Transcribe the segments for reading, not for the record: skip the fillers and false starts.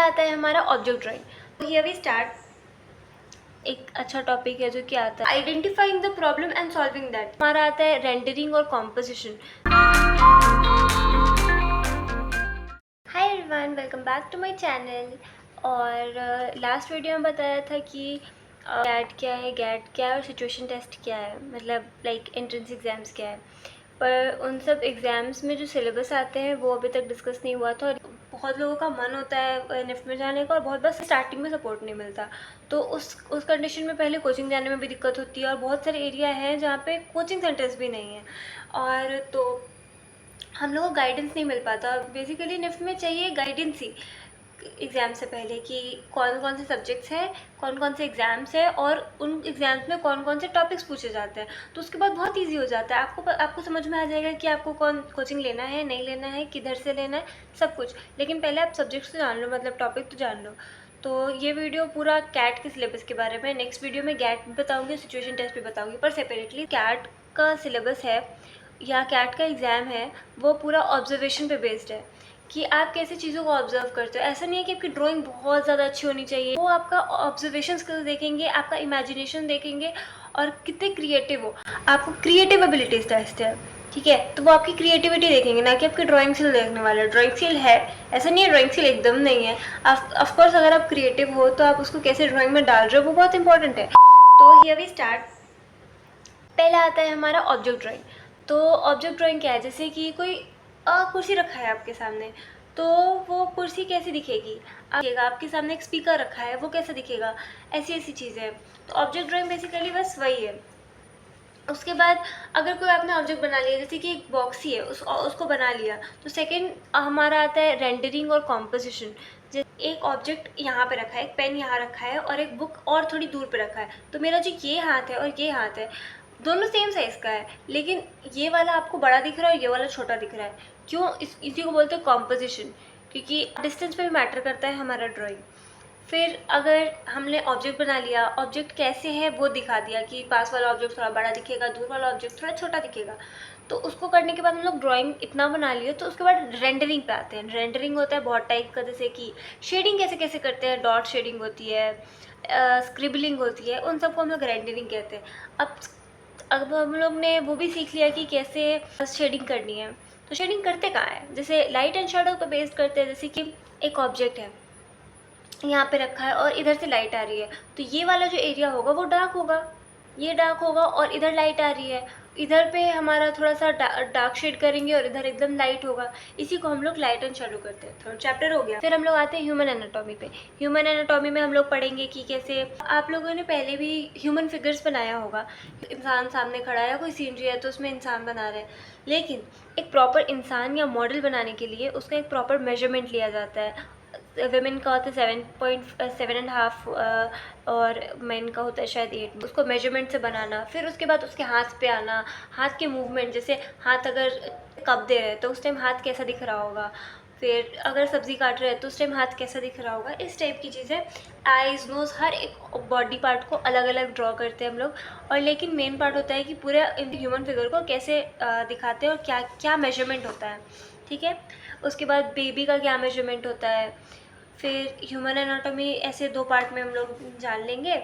आता है हमारा object drawing. Here we start. एक अच्छा टॉपिक है जो कि आता है identifying the problem and solving that. हमारा आता है रेंडरिंग और composition. Hi everyone, welcome back to my channel. और लास्ट वीडियो में बताया था कि गैट क्या है, और सिचुएशन टेस्ट क्या है, मतलब लाइक एंट्रेंस एग्ज़ाम्स क्या है। पर उन सब एग्ज़ाम्स में जो सिलेबस आते हैं वो अभी तक डिस्कस नहीं हुआ था। और बहुत लोगों का मन होता है निफ्ट में जाने का और बहुत बस स्टार्टिंग में सपोर्ट नहीं मिलता। तो उस कंडीशन में पहले कोचिंग जाने में भी दिक्कत होती है और बहुत सारे एरिया हैं जहाँ पे कोचिंग सेंटर्स भी नहीं है और तो हम लोगों को गाइडेंस नहीं मिल पाता। बेसिकली निफ्ट में चाहिए गाइडेंस ही एग्ज़ाम से पहले कि कौन कौन से सब्जेक्ट्स हैं, कौन कौन से एग्ज़ाम्स हैं और उन एग्ज़ाम्स में कौन कौन से टॉपिक्स पूछे जाते हैं। तो उसके बाद बहुत इजी हो जाता है, आपको समझ में आ जाएगा कि आपको कौन कोचिंग लेना है, नहीं लेना है, किधर से लेना है, सब कुछ। लेकिन पहले आप सब्जेक्ट्स तो जान लो, मतलब टॉपिक तो जान लो। तो ये वीडियो पूरा कैट के सिलेबस के बारे में। नेक्स्ट वीडियो में गैट भी बताऊँगी, सिचुएशन टेस्ट भी बताऊँगी, पर सेपरेटली कैट का सिलेबस है या कैट का एग्ज़ाम है वो पूरा ऑब्जर्वेशन पे बेस्ड है कि आप कैसे चीज़ों को ऑब्जर्व करते हो। ऐसा नहीं है कि आपकी ड्राइंग बहुत ज़्यादा अच्छी होनी चाहिए, वो आपका ऑब्जर्वेशन स्किल्स देखेंगे, आपका इमेजिनेशन देखेंगे और कितने क्रिएटिव हो। आपको क्रिएटिव एबिलिटीज़ टेस्ट है, ठीक है, तो वो आपकी क्रिएटिविटी देखेंगे, ना कि आपकी ड्राइंग स्किल देखने वाले। ड्राइंग स्किल है, ऐसा नहीं है ड्राइंग स्किल एकदम नहीं है। ऑफकोर्स अगर आप क्रिएटिव हो तो आप उसको कैसे ड्राइंग में डाल रहे हो वो बहुत इंपॉर्टेंट है। तो हियर वी स्टार्ट। पहला आता है हमारा ऑब्जेक्ट ड्राइंग। तो ऑब्जेक्ट ड्राइंग क्या है, जैसे कि कोई कुर्सी रखा है आपके सामने, तो वो कुर्सी कैसी दिखेगी, आपके सामने एक स्पीकर रखा है वो कैसा दिखेगा, ऐसी ऐसी चीज़ें हैं। तो ऑब्जेक्ट ड्राइंग बेसिकली बस वही है। उसके बाद अगर कोई आपने ऑब्जेक्ट बना लिया, जैसे कि एक बॉक्स ही है, उसको बना लिया, तो सेकंड हमारा आता है रेंडरिंग और कॉम्पोजिशन। एक ऑब्जेक्ट यहाँ पे रखा है, एक पेन यहाँ रखा है और एक बुक और थोड़ी दूर पे रखा है। तो मेरा जो ये हाथ है और ये हाथ है दोनों सेम साइज़ का है, लेकिन ये वाला आपको बड़ा दिख रहा है और ये वाला छोटा दिख रहा है। क्यों? इसी को बोलते हैं कॉम्पोजिशन, क्योंकि डिस्टेंस पे भी मैटर करता है हमारा ड्राइंग। फिर अगर हमने ऑब्जेक्ट बना लिया, ऑब्जेक्ट कैसे है वो दिखा दिया कि पास वाला ऑब्जेक्ट थोड़ा बड़ा दिखेगा, दूर वाला ऑब्जेक्ट थोड़ा छोटा दिखेगा। तो उसको करने के बाद हम लोग ड्राइंग इतना बना लिए, तो उसके बाद रेंडरिंग पे आते हैं। रेंडरिंग होता है बहुत टाइप का, जैसे कि शेडिंग कैसे कैसे करते हैं, डॉट शेडिंग होती है, स्क्रिबलिंग होती है, उन सबको हम लोग रेंडरिंग कहते हैं। अब हम लोग ने वो भी सीख लिया कि कैसे शेडिंग करनी है। तो शेडिंग करते कहाँ है, जैसे लाइट एंड शेडो पे बेस्ड करते हैं। जैसे कि एक ऑब्जेक्ट है यहाँ पे रखा है और इधर से लाइट आ रही है, तो ये वाला जो एरिया होगा वो डार्क होगा, ये डार्क होगा, और इधर लाइट आ रही है, इधर पे हमारा थोड़ा सा डार्क शेड करेंगे और इधर एकदम लाइट होगा। इसी को हम लोग लाइट एंड शेडो करते हैं। थर्ड चैप्टर हो गया। फिर हम लोग आते हैं ह्यूमन एनाटॉमी पे। ह्यूमन एनाटॉमी में हम लोग पढ़ेंगे कि कैसे आप लोगों ने पहले भी ह्यूमन फिगर्स बनाया होगा, इंसान सामने खड़ा है, कोई सीनरी है तो उसमें इंसान बना रहे हैं, लेकिन एक प्रॉपर इंसान या मॉडल बनाने के लिए उसका एक प्रॉपर मेजरमेंट लिया जाता है। वेमेन का होता है 7.7.5 और मेन का होता है शायद 8। उसको मेजरमेंट से बनाना, फिर उसके बाद उसके हाथ पे आना, हाथ के मूवमेंट, जैसे हाथ अगर कप दे रहे हैं तो उस टाइम हाथ कैसा दिख रहा होगा, फिर अगर सब्ज़ी काट रहे हैं तो उस टाइम हाथ कैसा दिख रहा होगा, इस टाइप की चीज़ें। आइज़, नोज़, हर एक बॉडी पार्ट को अलग अलग ड्रॉ करते हैं हम लोग। और लेकिन मेन पार्ट होता है कि पूरे ह्यूमन फिगर को कैसे दिखाते हैं और क्या क्या मेजरमेंट होता है, ठीक है। उसके बाद बेबी का क्या मेजरमेंट होता है। फिर ह्यूमन एनाटॉमी ऐसे 2 पार्ट में हम लोग जान लेंगे।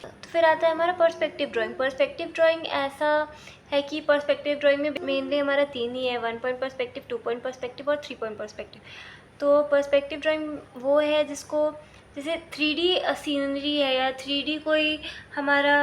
तो फिर आता है हमारा पर्सपेक्टिव ड्राइंग। पर्सपेक्टिव ड्राइंग ऐसा है कि पर्सपेक्टिव ड्राइंग में मेनली हमारा 3 ही है, 1 पॉइंट पर्सपेक्टिव, 2 पॉइंट पर्सपेक्टिव और 3 पॉइंट पर्सपेक्टिव। तो पर्सपेक्टिव ड्राइंग वो है जिसको, जैसे 3D सीनरी है या 3D कोई हमारा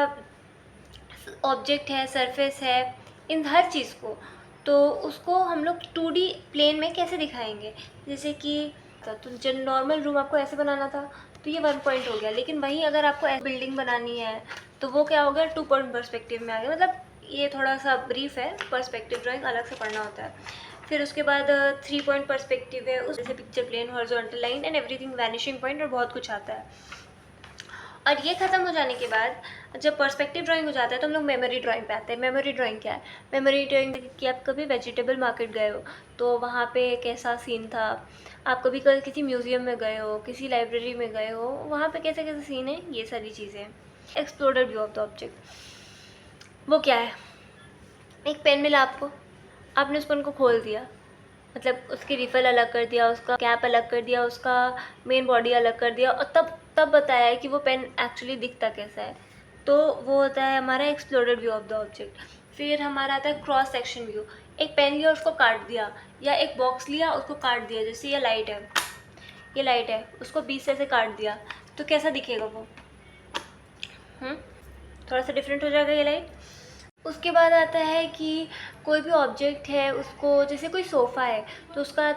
ऑब्जेक्ट है, सरफेस है, इन हर चीज़ को, तो उसको हम लोग 2D प्लेन में कैसे दिखाएंगे। जैसे कि तो जब नॉर्मल रूम आपको ऐसे बनाना था तो ये 1 पॉइंट हो गया, लेकिन वहीं अगर आपको ऐसे बिल्डिंग बनानी है तो वो क्या हो गया, 2 पॉइंट पर्सपेक्टिव में आ गया। मतलब ये थोड़ा सा ब्रीफ है, पर्सपेक्टिव ड्राइंग अलग से पढ़ना होता है। फिर उसके बाद 3 पॉइंट पर्सपेक्टिव है, उस जैसे picture plane, horizontal line and everything, vanishing point और बहुत कुछ आता है। और ये ख़त्म हो जाने के बाद जब पर्सपेक्टिव ड्राइंग हो जाता है तो हम लोग मेमोरी ड्राइंग पे आते हैं। मेमोरी ड्राइंग क्या है? मेमोरी ड्राइंग कि आप कभी वेजिटेबल मार्केट गए हो तो वहाँ पे कैसा सीन था, आप कभी कभी किसी म्यूज़ियम में गए हो, किसी लाइब्रेरी में गए हो, वहाँ पे कैसे कैसे सीन है, ये सारी चीज़ें। Explorer view of the object वो क्या है? एक पेन मिला आपको, आपने उस पेन को खोल दिया, मतलब उसकी रिफल अलग कर दिया, उसका कैप अलग कर दिया, उसका मेन बॉडी अलग कर दिया, और तब तब बताया है कि वो पेन एक्चुअली दिखता कैसा है। तो वो होता है हमारा explored view of the object. फिर हमारा आता है क्रॉस सेक्शन व्यू। एक पेन लिया, उसको काट दिया, या एक बॉक्स लिया, उसको काट दिया, जैसे ये लाइट है, ये लाइट है, उसको बीच से ऐसे काट दिया, तो कैसा दिखेगा वो? थोड़ा सा डिफरेंट हो जाएगा ये लाइट। उसके बाद आता है कि कोई भी ऑब्जेक्ट है, उसको जैसे कोई सोफ़ा है तो उसका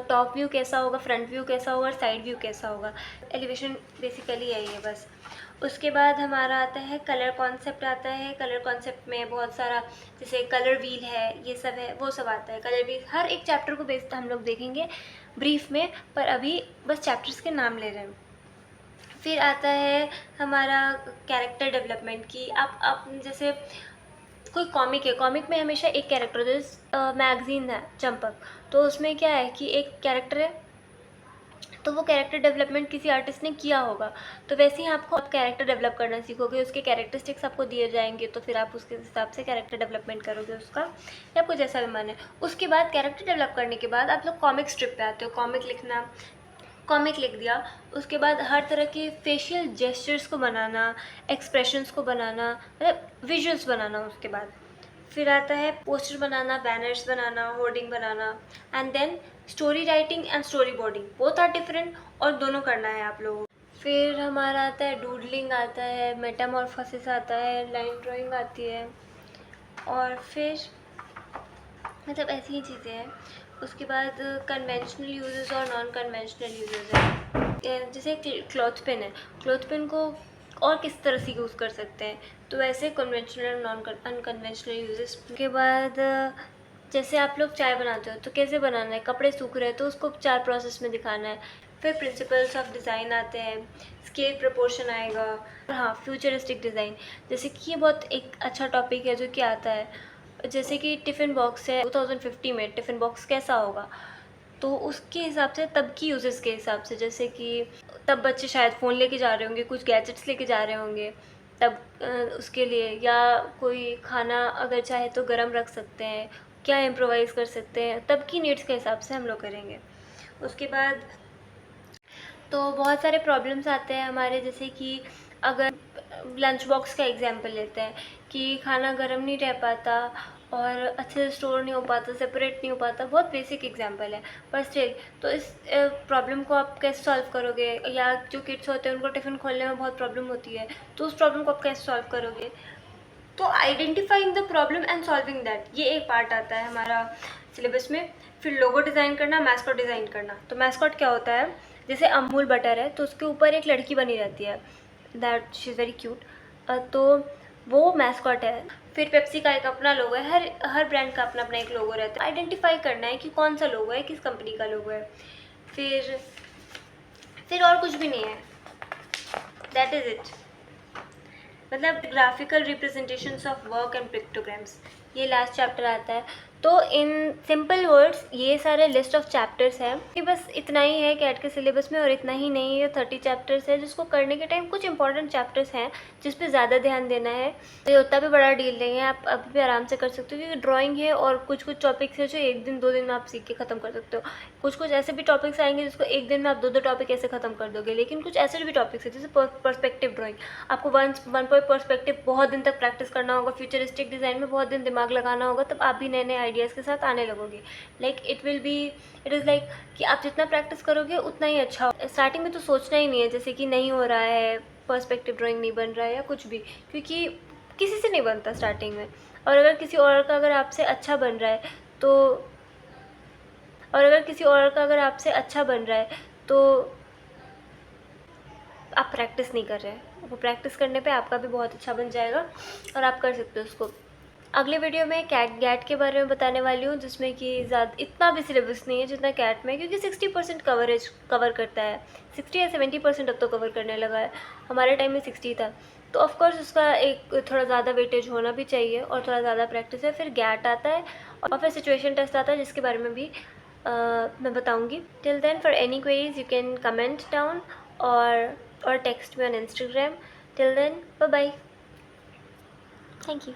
टॉप व्यू कैसा होगा, फ्रंट व्यू कैसा होगा और साइड व्यू कैसा होगा। एलिवेशन बेसिकली यही है बस। उसके बाद हमारा आता है कलर कॉन्सेप्ट आता है। कलर कॉन्सेप्ट में बहुत सारा, जैसे कलर व्हील है, ये सब है, वो सब आता है। कलर व्हील हर एक चैप्टर को बेस्ड हम लोग देखेंगे ब्रीफ में, पर अभी बस चैप्टर्स के नाम ले रहे हैं। फिर आता है हमारा कैरेक्टर डेवलपमेंट की आप जैसे कोई कॉमिक है, कॉमिक में हमेशा एक कैरेक्टर, जैसे मैगज़ीन है चंपक, तो उसमें क्या है कि एक कैरेक्टर है, तो वो कैरेक्टर डेवलपमेंट किसी आर्टिस्ट ने किया होगा। तो वैसे ही आपको आप कैरेक्टर डेवलप करना सीखोगे, उसके कैरेक्टरिस्टिक्स आपको दिए जाएंगे, तो फिर आप उसके हिसाब से कैरेक्टर डेवलपमेंट करोगे उसका, या आपको जैसा भी मन है। उसके बाद कैरेक्टर डेवलप करने के बाद आप लोग कॉमिक स्ट्रिप पे आते हो, कॉमिक लिखना, कॉमिक लिख दिया। उसके बाद हर तरह के फेशियल जेस्चर्स को बनाना, एक्सप्रेशंस को बनाना, मतलब विजुअल्स बनाना। उसके बाद फिर आता है पोस्टर बनाना, बैनर्स बनाना, होर्डिंग बनाना, and then story writing and story boarding, both are different, और दोनों करना है आप लोगों को। फिर हमारा आता है डूडलिंग आता है, मेटामॉर्फोसिस आता है, लाइन ड्राइंग आती है, और फिर मतलब ऐसी ही चीज़ें हैं। उसके बाद कन्वेंशनल यूजेस और नॉन कन्वेंशनल यूजेस हैं। जैसे क्लॉथ पेन है, क्लॉथ पेन को और किस तरह से यूज़ कर सकते हैं, तो वैसे कन्वेंशनल और नॉन अनकन्वेंशनल यूजेस। के बाद जैसे आप लोग चाय बनाते हो तो कैसे बनाना है, कपड़े सूख रहे हैं तो उसको 4 प्रोसेस में दिखाना है। फिर प्रिंसिपल्स ऑफ डिज़ाइन आते हैं, स्केल प्रपोर्शन आएगा, और हाँ फ्यूचरिस्टिक डिज़ाइन, जैसे कि ये बहुत एक अच्छा टॉपिक है जो कि आता है। जैसे कि टिफ़िन बॉक्स है, 2050 में टिफ़िन बॉक्स कैसा होगा, तो उसके हिसाब से, तब की यूजेस के हिसाब से, जैसे कि तब बच्चे शायद फ़ोन लेके जा रहे होंगे, कुछ गैजेट्स लेके जा रहे होंगे, तब उसके लिए, या कोई खाना अगर चाहे तो गरम रख सकते हैं, क्या इम्प्रोवाइज़ कर सकते हैं, तब की नीड्स के हिसाब से हम लोग करेंगे। उसके बाद तो बहुत सारे प्रॉब्लम्स आते हैं हमारे, जैसे कि अगर लंच बॉक्स का एग्जांपल लेते हैं कि खाना गर्म नहीं रह पाता और अच्छे से स्टोर नहीं हो पाता, सेपरेट नहीं हो पाता, बहुत बेसिक एग्जांपल है, पर स्टिल तो इस प्रॉब्लम को आप कैसे सॉल्व करोगे, या जो किड्स होते हैं उनको टिफ़िन खोलने में बहुत प्रॉब्लम होती है, तो उस प्रॉब्लम को आप कैसे सॉल्व करोगे। तो identifying the problem and solving that, ये एक पार्ट आता है हमारा सिलेबस में। फिर लोगो डिज़ाइन करना, मैस्कॉट डिज़ाइन करना। तो मैस्कॉट क्या होता है, जैसे अमूल बटर है तो उसके ऊपर एक लड़की बनी रहती है, that she is very cute, तो वो मैस्कॉट है। फिर पेप्सी का एक अपना लोगो है, हर हर ब्रांड का अपना अपना एक लोगो रहता है। आइडेंटिफाई करना है कि कौन सा लोगो है, किस कंपनी का लोगो है। फिर और कुछ भी नहीं है, दैट इज़ इट। मतलब graphical representations of work and pictograms, ये लास्ट चैप्टर आता है। तो इन सिंपल वर्ड्स ये सारे लिस्ट ऑफ चैप्टर्स हैं कि बस इतना ही है कैट के सिलेबस में, और इतना ही नहीं है, 30 चैप्टर्स है, जिसको करने के टाइम कुछ इंपॉर्टेंट चैप्टर्स हैं जिस पे ज़्यादा ध्यान देना है। तो ये उतना भी बड़ा डील नहीं है, आप अभी भी आराम से कर सकते हो, क्योंकि ड्राइंग है और कुछ कुछ टॉपिक्स है जो 1 दिन 2 दिन में आप सीख के ख़त्म कर सकते हो। कुछ कुछ ऐसे भी टॉपिक्स आएंगे जिसको 1 दिन में आप 2-2 टॉपिक ऐसे ख़त्म कर दोगे, लेकिन कुछ ऐसे भी टॉपिक्स है जैसे पर्सपेक्टिव ड्राइंग, आपको वन पॉइंट पर्सपेक्टिव बहुत दिन तक प्रैक्टिस करना होगा, फ्यूचरिस्टिक डिज़ाइन में बहुत दिन दिमाग लगाना होगा, तब आप भी नए नए आइडियाज़ के साथ आने लगोगे। लाइक इट इज़ लाइक कि आप जितना प्रैक्टिस करोगे उतना ही अच्छा हो। स्टार्टिंग में तो सोचना ही नहीं है जैसे कि नहीं हो रहा है, पर्सपेक्टिव ड्राइंग नहीं बन रहा है या कुछ भी, क्योंकि किसी से नहीं बनता स्टार्टिंग में। और अगर किसी और का अगर आपसे अच्छा बन रहा है तो आप प्रैक्टिस नहीं कर रहे हैं, वो प्रैक्टिस करने पे आपका भी बहुत अच्छा बन जाएगा और आप कर सकते हो उसको। अगले वीडियो में गैट के बारे में बताने वाली हूँ, जिसमें कि ज़्यादा इतना भी सिलेबस नहीं है जितना कैट में, क्योंकि 60% कवर करता है, 60 या 70% अब तो कवर करने लगा है, हमारे टाइम में 60 था। तो ऑफकोर्स उसका एक थोड़ा ज़्यादा वेटेज होना भी चाहिए और थोड़ा ज़्यादा प्रैक्टिस है। फिर गैट आता है और फिर सिचुएशन टेस्ट आता है, जिसके बारे में भी मैं बताऊँगी। Till then for any queries you can comment down or text me on Instagram. Till then, bye bye. Thank you.